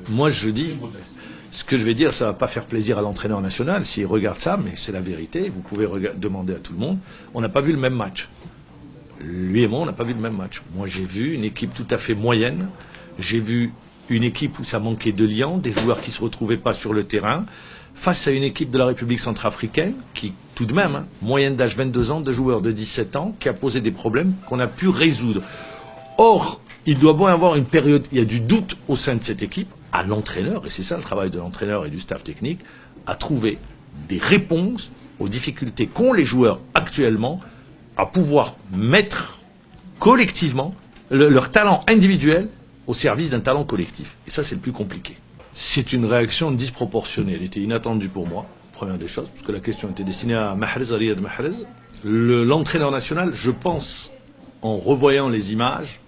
Moi, je dis, ce que je vais dire, ça ne va pas faire plaisir à l'entraîneur national s'il regarde ça, mais c'est la vérité. Vous pouvez demander à tout le monde. On n'a pas vu le même match. Lui et moi, on n'a pas vu le même match. Moi, j'ai vu une équipe tout à fait moyenne. J'ai vu une équipe où ça manquait de liant, des joueurs qui ne se retrouvaient pas sur le terrain, face à une équipe de la République centrafricaine qui, tout de même, moyenne d'âge 22 ans, de joueurs de 17 ans, qui a posé des problèmes qu'on a pu résoudre. Or, il doit bien y avoir une période, il y a du doute au sein de cette équipe, à l'entraîneur, et c'est ça le travail de l'entraîneur et du staff technique, à trouver des réponses aux difficultés qu'ont les joueurs actuellement à pouvoir mettre collectivement leur talent individuel au service d'un talent collectif. Et ça, c'est le plus compliqué. C'est une réaction disproportionnée. Elle était inattendue pour moi, première des choses, parce que la question était destinée à Mahrez, à Riyad Mahrez. L'entraîneur national, je pense, en revoyant les images,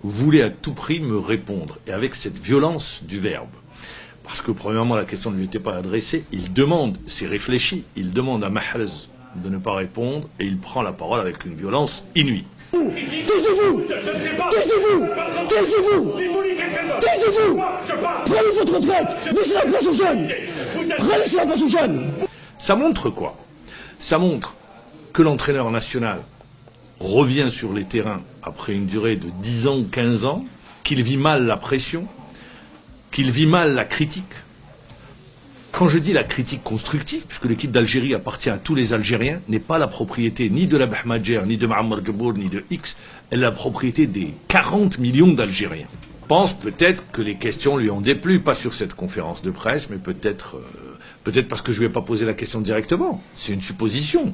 voulait à tout prix me répondre, et avec cette violence du verbe. Parce que, premièrement, la question ne lui était pas adressée. Il demande, c'est réfléchi, il demande à Mahrez de ne pas répondre, et il prend la parole avec une violence inouïe. Taisez-vous! Taisez-vous! Taisez-vous! Taisez-vous! Prenez votre retraite! Laissez la place aux jeunes! Laissez la place aux jeunes! Ça montre quoi? Ça montre que l'entraîneur national revient sur les terrains après une durée de 10 ans ou 15 ans, qu'il vit mal la pression, qu'il vit mal la critique. Quand je dis la critique constructive, puisque l'équipe d'Algérie appartient à tous les Algériens, n'est pas la propriété ni de la Bahmadjer, ni de Ma'ammar Djabour, ni de X, elle est la propriété des 40 millions d'Algériens. Je pense peut-être que les questions lui ont déplu, pas sur cette conférence de presse, mais peut-être parce que je ne lui ai pas posé la question directement. C'est une supposition.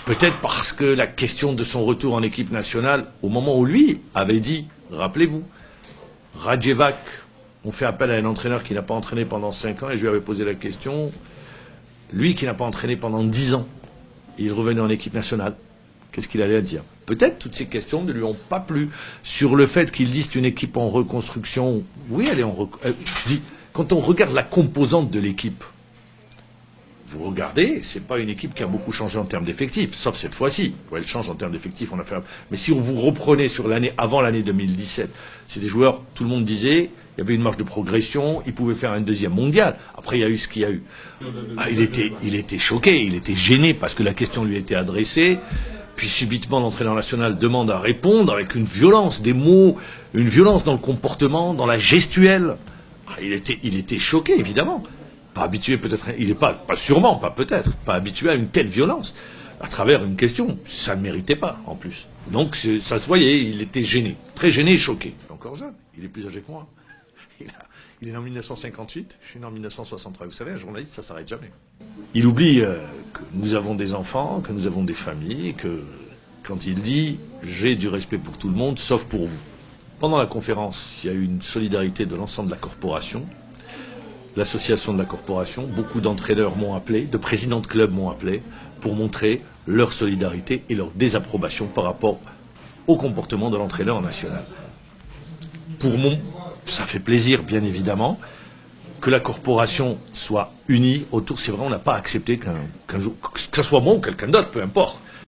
Peut-être parce que la question de son retour en équipe nationale, au moment où lui avait dit, rappelez-vous, Radjevac, on fait appel à un entraîneur qui n'a pas entraîné pendant 5 ans, et je lui avais posé la question, lui qui n'a pas entraîné pendant 10 ans, et il revenait en équipe nationale, qu'est-ce qu'il allait dire? Peut-être toutes ces questions ne lui ont pas plu. Sur le fait qu'il dise une équipe en reconstruction, oui, elle est en reconstruction. Je dis, quand on regarde la composante de l'équipe, vous regardez, c'est pas une équipe qui a beaucoup changé en termes d'effectifs, sauf cette fois-ci. Ouais, elle change en termes d'effectifs, on a fait. Mais si vous reprenez sur l'année avant l'année 2017, c'est des joueurs, tout le monde disait, il y avait une marge de progression, ils pouvaient faire un deuxième mondial. Après, il y a eu ce qu'il y a eu. Ah, il était choqué, il était gêné parce que la question lui était adressée. Puis subitement, l'entraîneur national demande à répondre avec une violence des mots, une violence dans le comportement, dans la gestuelle. Ah, il était choqué, évidemment. Pas habitué peut-être, il n'est pas sûrement, pas peut-être, pas habitué à une telle violence à travers une question. Ça ne méritait pas, en plus. Donc ça se voyait, il était gêné, très gêné et choqué. Il est encore jeune, il est plus âgé que moi. Il est né en 1958, je suis né en 1963. Vous savez, un journaliste, ça ne s'arrête jamais. Il oublie que nous avons des enfants, que nous avons des familles, que quand il dit « j'ai du respect pour tout le monde, sauf pour vous ». Pendant la conférence, il y a eu une solidarité de l'ensemble de la corporation. L'association de la corporation, beaucoup d'entraîneurs m'ont appelé, de présidents de clubs m'ont appelé pour montrer leur solidarité et leur désapprobation par rapport au comportement de l'entraîneur national. Ça fait plaisir, bien évidemment, que la corporation soit unie autour. C'est vrai, on n'a pas accepté que ce soit moi ou quelqu'un d'autre, peu importe.